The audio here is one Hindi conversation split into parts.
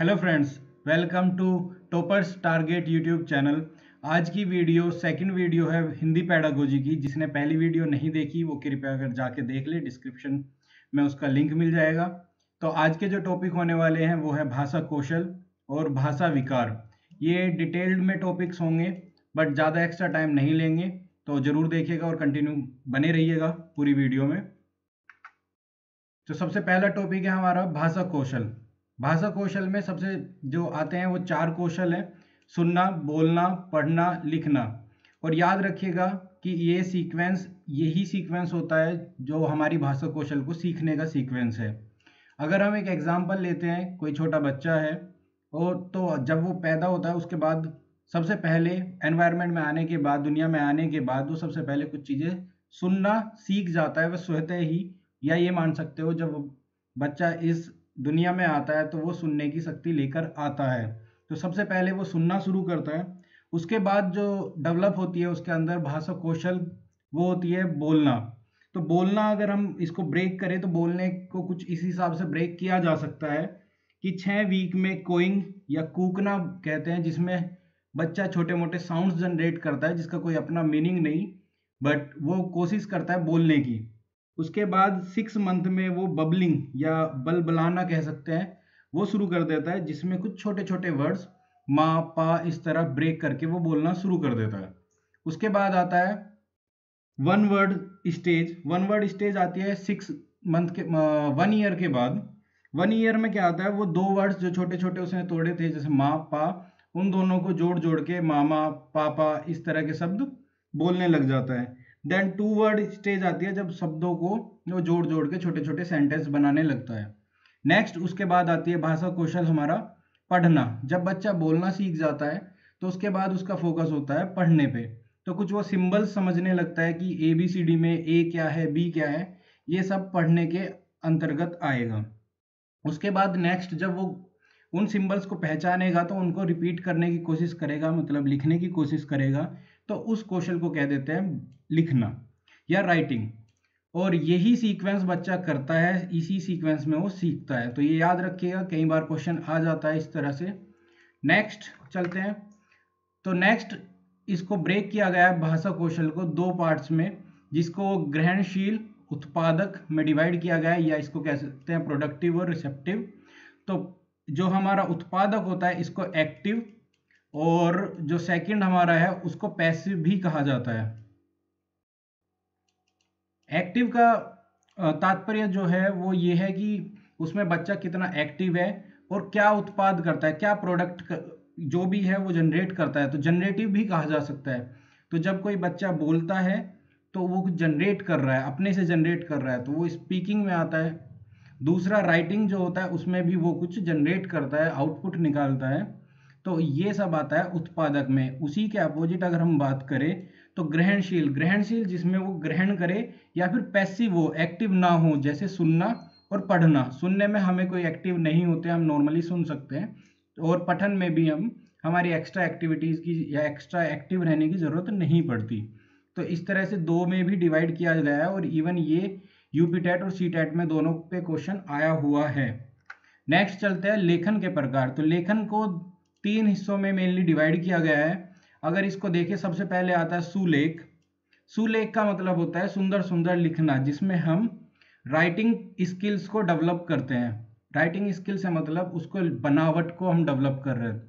Hello friends, welcome to toppers target YouTube channel. आज की वीडियो सेकंड वीडियो है हिंदी पैडागोजी की। जिसने पहली वीडियो नहीं देखी वो कृपया कर जाके देख ले, डिस्क्रिप्शन में उसका लिंक मिल जाएगा। तो आज के जो टॉपिक होने वाले हैं वो है भाषा कौशल और भाषा विकार। ये डिटेल्ड में टॉपिक्स होंगे बट ज़्यादा एक्स्ट्रा टाइम नहीं लेंगे, तो ज़रूर देखिएगा और कंटिन्यू बने रहिएगा पूरी वीडियो में। तो सबसे पहला टॉपिक है हमारा भाषा कौशल। भाषा कौशल में सबसे जो आते हैं वो 4 कौशल हैं: सुनना, बोलना, पढ़ना, लिखना। और याद रखिएगा कि यही सीक्वेंस होता है जो हमारी भाषा कौशल को सीखने का सीक्वेंस है। अगर हम एक एग्जांपल लेते हैं, कोई छोटा बच्चा है और तो जब वो पैदा होता है उसके बाद सबसे पहले एनवायरनमेंट में आने के बाद, दुनिया में आने के बाद वो सबसे पहले कुछ चीज़ें सुनना सीख जाता है। वह स्वतः ही, या ये मान सकते हो जब बच्चा इस दुनिया में आता है तो वो सुनने की शक्ति लेकर आता है। तो सबसे पहले वो सुनना शुरू करता है। उसके बाद जो डेवलप होती है उसके अंदर भाषा कौशल, वो होती है बोलना। तो बोलना अगर हम इसको ब्रेक करें तो बोलने को कुछ इस हिसाब से ब्रेक किया जा सकता है कि 6 वीक में कोइंग या कूकना कहते हैं, जिसमें बच्चा छोटे मोटे साउंड्स जनरेट करता है जिसका कोई अपना मीनिंग नहीं, बट वो कोशिश करता है बोलने की। उसके बाद 6 मंथ में वो बबलिंग या बलबलाना कह सकते हैं, वो शुरू कर देता है, जिसमें कुछ छोटे छोटे वर्ड्स माँ पा इस तरह ब्रेक करके वो बोलना शुरू कर देता है। उसके बाद आता है one word stage. One word stage आती है 6 मंथ के 1 ईयर के बाद। 1 ईयर में क्या आता है, वो 2 वर्ड्स जो छोटे छोटे उसने तोड़े थे जैसे माँ पा, उन दोनों को जोड़ जोड़ के मामा पापा इस तरह के शब्द बोलने लग जाता है। देन 2 वर्ड स्टेज आती है जब शब्दों को वो जोड़ जोड़ के छोटे छोटे सेंटेंस बनाने लगता है। नेक्स्ट उसके बाद आती है भाषा कौशल हमारा पढ़ना। जब बच्चा बोलना सीख जाता है तो उसके बाद उसका फोकस होता है पढ़ने पे। तो कुछ वो सिंबल्स समझने लगता है कि ABCD में ए क्या है, बी क्या है, ये सब पढ़ने के अंतर्गत आएगा। उसके बाद नेक्स्ट जब वो उन सिंबल्स को पहचानेगा तो उनको रिपीट करने की कोशिश करेगा, मतलब लिखने की कोशिश करेगा, तो उस कौशल को कह देते हैं लिखना या राइटिंग। और यही सीक्वेंस बच्चा करता है, इसी सीक्वेंस में वो सीखता है। तो ये याद रखिएगा, कई बार क्वेश्चन आ जाता है इस तरह से। नेक्स्ट चलते हैं। तो नेक्स्ट इसको ब्रेक किया गया है भाषा कौशल को 2 पार्ट्स में, जिसको ग्रहणशील उत्पादक में डिवाइड किया गया है, या इसको कह सकते हैं प्रोडक्टिव और रिसेप्टिव। तो जो हमारा उत्पादक होता है इसको एक्टिव, और जो सेकंड हमारा है उसको पैसिव भी कहा जाता है। एक्टिव का तात्पर्य जो है वो ये है कि उसमें बच्चा कितना एक्टिव है और क्या उत्पाद करता है, क्या प्रोडक्ट जो भी है वो जनरेट करता है, तो जनरेटिव भी कहा जा सकता है। तो जब कोई बच्चा बोलता है तो वो कुछ जनरेट कर रहा है, अपने से जनरेट कर रहा है, तो वो स्पीकिंग में आता है। दूसरा राइटिंग जो होता है उसमें भी वो कुछ जनरेट करता है, आउटपुट निकालता है। तो ये सब आता है उत्पादक में। उसी के अपोजिट अगर हम बात करें तो ग्रहणशील, ग्रहणशील जिसमें वो ग्रहण करे, या फिर पैसिव हो, एक्टिव ना हो, जैसे सुनना और पढ़ना। सुनने में हमें कोई एक्टिव नहीं होते, हम नॉर्मली सुन सकते हैं, और पठन में भी हमारी एक्स्ट्रा एक्टिविटीज़ की या एक्स्ट्रा एक्टिव रहने की ज़रूरत नहीं पड़ती। तो इस तरह से 2 में भी डिवाइड किया गया है, और इवन ये यूपीटेट और सीटेट में दोनों पे क्वेश्चन आया हुआ है। नेक्स्ट चलते हैं लेखन के प्रकार। तो लेखन को 3 हिस्सों में मेनली डिवाइड किया गया है। अगर इसको देखें, सबसे पहले आता है सुलेख। सुलेख का मतलब होता है सुंदर सुंदर लिखना, जिसमें हम राइटिंग स्किल्स को डेवलप करते हैं। राइटिंग स्किल से मतलब उसको बनावट को हम डेवलप कर रहे हैं।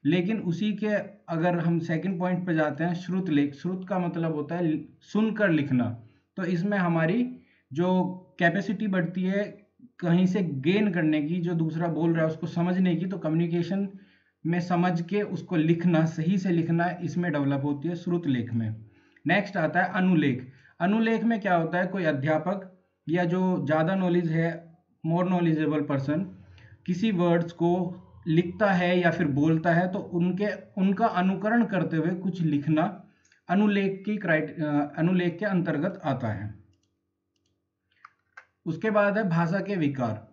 लेकिन उसी के अगर हम सेकंड पॉइंट पे जाते हैं, श्रुत लेख। श्रुत का मतलब होता है सुनकर लिखना। तो इसमें हमारी जो कैपेसिटी बढ़ती है कहीं से गेन करने की, जो दूसरा बोल रहा है उसको समझने की, तो कम्युनिकेशन में समझ के उसको लिखना, सही से लिखना, इसमें डेवलप होती है श्रुत लेख में। नेक्स्ट आता है अनुलेख। अनुलेख में क्या होता है, कोई अध्यापक या जो ज़्यादा नॉलेज है, मोर नॉलेजेबल पर्सन, किसी वर्ड्स को लिखता है या फिर बोलता है तो उनका अनुकरण करते हुए कुछ लिखना अनुलेख के अंतर्गत आता है। उसके बाद है भाषा के विकार।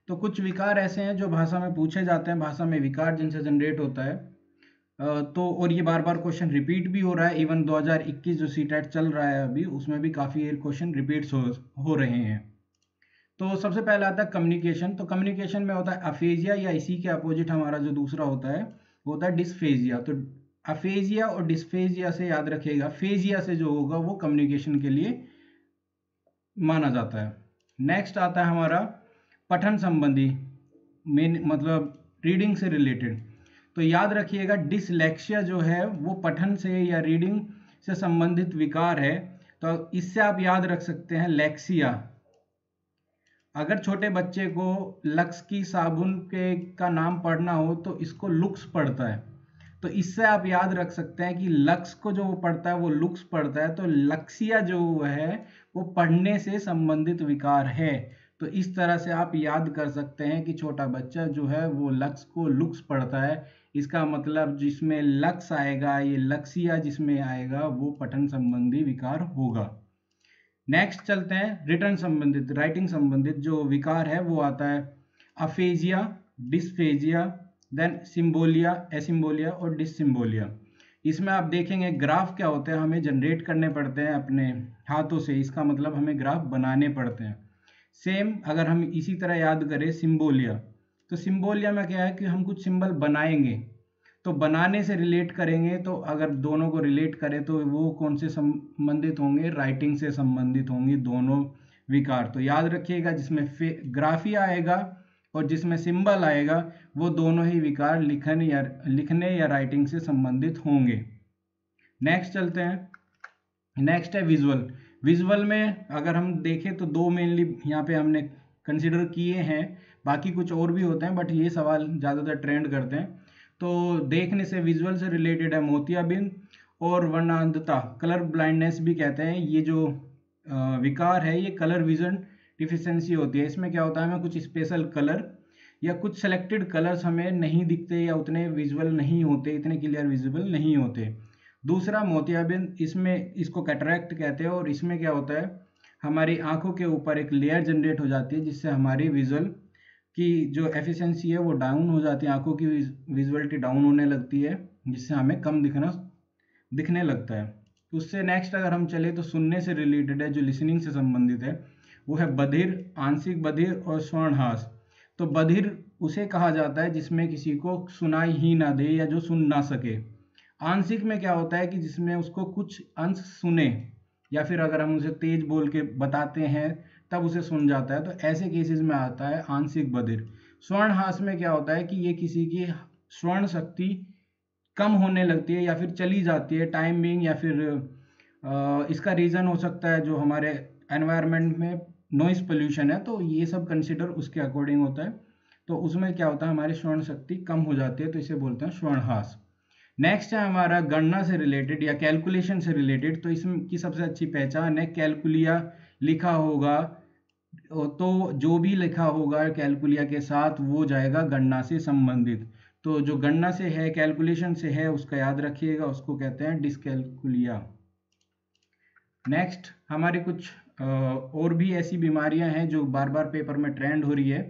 तो कुछ विकार ऐसे हैं जो भाषा में पूछे जाते हैं, भाषा में विकार जिनसे जनरेट होता है। तो और ये बार बार क्वेश्चन रिपीट भी हो रहा है। इवन 2021 जो सीटेट चल रहा है अभी, उसमें भी काफ़ी क्वेश्चन रिपीट्स हो रहे हैं। तो सबसे पहले आता है कम्युनिकेशन। तो कम्युनिकेशन में होता है अफेजिया, या इसी के अपोजिट हमारा जो दूसरा होता है वो होता है डिस्फेजिया। तो अफेजिया और डिस्फेजिया से याद रखिएगा, फेजिया से जो होगा वो कम्युनिकेशन के लिए माना जाता है। नेक्स्ट आता है हमारा पठन संबंधी, मेन मतलब रीडिंग से रिलेटेड। तो याद रखिएगा डिसलेक्सिया जो है वो पठन से या रीडिंग से संबंधित विकार है। तो इससे आप याद रख सकते हैं लेक्सिया। अगर छोटे बच्चे को लक्स की साबुन के का नाम पढ़ना हो तो इसको लुक्स पढ़ता है। तो इससे आप याद रख सकते हैं कि लक्स को जो वो पढ़ता है वो लुक्स पढ़ता है। तो लक्सिया जो है वो पढ़ने से संबंधित विकार है। तो इस तरह से आप याद कर सकते हैं कि छोटा बच्चा जो है वो लक्स को लुक्स पढ़ता है। इसका मतलब जिसमें लक्स आएगा, ये लक्सिया जिसमें आएगा वो पठन संबंधी विकार होगा। नेक्स्ट चलते हैं रिटर्न संबंधित, राइटिंग संबंधित जो विकार है वो आता है अफेजिया, डिस्फेजिया, देन सिम्बोलिया, एसिम्बोलिया और डिसिम्बोलिया। इसमें आप देखेंगे ग्राफ क्या होते हैं, हमें जनरेट करने पड़ते हैं अपने हाथों से, इसका मतलब हमें ग्राफ बनाने पड़ते हैं। सेम अगर हम इसी तरह याद करें सिम्बोलिया, तो सिम्बोलिया में क्या है कि हम कुछ सिंबल बनाएंगे, तो बनाने से रिलेट करेंगे। तो अगर दोनों को रिलेट करें तो वो कौन से संबंधित होंगे, राइटिंग से संबंधित होंगे दोनों विकार। तो याद रखिएगा जिसमें ग्राफिया आएगा और जिसमें सिंबल आएगा वो दोनों ही विकार लिखने या राइटिंग से संबंधित होंगे। नेक्स्ट चलते हैं, नेक्स्ट है विजुअल। विजुअल में अगर हम देखें तो दो मेनली यहाँ पे हमने कंसिडर किए हैं, बाकी कुछ और भी होते हैं बट ये सवाल ज़्यादातर ट्रेंड करते हैं। तो देखने से विजुअल से रिलेटेड है मोतियाबिंद और वर्णांधता, कलर ब्लाइंडनेस भी कहते हैं। ये जो विकार है ये कलर विजन डिफिशियंसी होती है। इसमें क्या होता है, हमें कुछ स्पेशल कलर या कुछ सेलेक्टेड कलर्स हमें नहीं दिखते या उतने विजुअल नहीं होते, इतने क्लियर विजिबल नहीं होते। दूसरा मोतियाबिंद, इसमें इसको कैटरैक्ट कहते हैं और इसमें क्या होता है हमारी आंखों के ऊपर एक लेयर जनरेट हो जाती है जिससे हमारी विजुअल की जो एफिशिएंसी है वो डाउन हो जाती है, आंखों की विजुअलिटी डाउन होने लगती है जिससे हमें कम दिखने लगता है। उससे नेक्स्ट अगर हम चले तो सुनने से रिलेटेड है, जो लिसनिंग से संबंधित है, वो है बधिर, आंशिक बधिर और स्वर्णहास। तो बधिर उसे कहा जाता है जिसमें किसी को सुनाई ही ना दे या जो सुन ना सके। आंशिक में क्या होता है कि जिसमें उसको कुछ अंश सुने या फिर अगर हम उसे तेज बोल के बताते हैं तब उसे सुन जाता है, तो ऐसे केसेस में आता है आंशिक बधिर। स्वर्णहास में क्या होता है कि ये किसी की श्रवण शक्ति कम होने लगती है या फिर चली जाती है टाइम बिंग, या फिर इसका रीज़न हो सकता है जो हमारे एनवायरनमेंट में नॉइस पोल्यूशन है, तो ये सब कंसिडर उसके अकॉर्डिंग होता है। तो उसमें क्या होता है हमारी श्रवण शक्ति कम हो जाती है, तो इसे बोलते हैं श्रवणहास। नेक्स्ट है हमारा गणना से रिलेटेड या कैलकुलेशन से रिलेटेड। तो इसकी सबसे अच्छी पहचान है कैलकुलिया लिखा होगा, तो जो भी लिखा होगा कैलकुलिया के साथ वो जाएगा गणना से संबंधित। तो जो गणना से है, कैलकुलेशन से है, उसका याद रखिएगा, उसको कहते हैं डिस्कैलकुलिया। नेक्स्ट हमारी कुछ और भी ऐसी बीमारियां हैं जो बार बार पेपर में ट्रेंड हो रही है।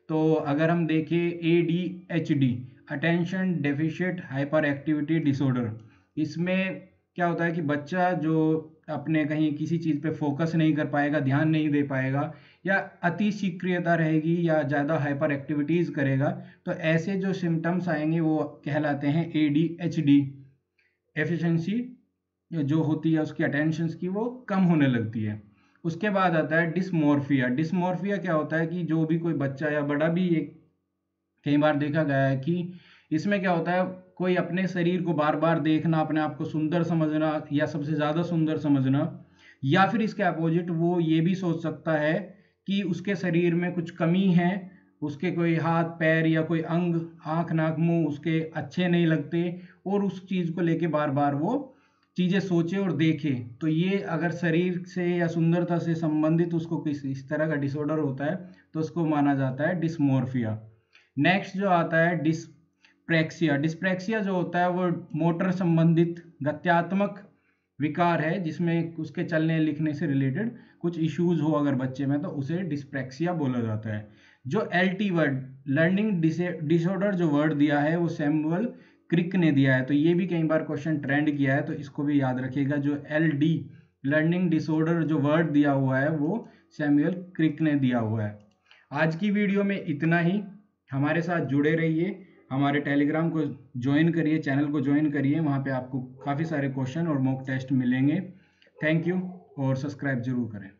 तो अगर हम देखें ADHD, attention deficit hyper activity disorder, इसमें क्या होता है कि बच्चा जो अपने कहीं किसी चीज़ पे फोकस नहीं कर पाएगा, ध्यान नहीं दे पाएगा, या अति सक्रियता रहेगी या ज़्यादा हाइपर एक्टिविटीज़ करेगा, तो ऐसे जो सिम्टम्स आएंगे वो कहलाते हैं ADHD। एफिशिएंसी जो होती है उसकी अटेंशन की वो कम होने लगती है। उसके बाद आता है डिस्मोर्फिया। डिस्मोर्फिया क्या होता है कि जो भी कोई बच्चा या बड़ा भी, एक कई बार देखा गया है कि इसमें क्या होता है कोई अपने शरीर को बार बार देखना, अपने आप को सुंदर समझना या सबसे ज़्यादा सुंदर समझना, या फिर इसके अपोजिट वो ये भी सोच सकता है कि उसके शरीर में कुछ कमी है, उसके कोई हाथ पैर या कोई अंग, आँख नाक मुंह उसके अच्छे नहीं लगते, और उस चीज़ को लेके बार बार वो चीज़ें सोचे और देखे। तो ये अगर शरीर से या सुंदरता से संबंधित उसको किसी इस तरह का डिसऑर्डर होता है तो उसको माना जाता है डिस्मोर्फिया। नेक्स्ट जो आता है डिस्प्रैक्सिया। डिस्प्रैक्सिया जो होता है वो मोटर संबंधित गत्यात्मक विकार है जिसमें उसके चलने लिखने से रिलेटेड कुछ इश्यूज हो अगर बच्चे में, तो उसे डिस्प्रैक्सिया बोला जाता है। जो LT वर्ड, लर्निंग डिसऑर्डर जो वर्ड दिया है वो सैमुअल क्रिक ने दिया है। तो ये भी कई बार क्वेश्चन ट्रेंड किया है, तो इसको भी याद रखिएगा। जो LD लर्निंग डिसऑर्डर जो वर्ड दिया हुआ है वो सैमुअल क्रिक ने दिया हुआ है। आज की वीडियो में इतना ही। हमारे साथ जुड़े रहिए, हमारे टेलीग्राम को ज्वाइन करिए, चैनल को ज्वाइन करिए, वहाँ पे आपको काफ़ी सारे क्वेश्चन और मॉक टेस्ट मिलेंगे। थैंक यू और सब्सक्राइब जरूर करें।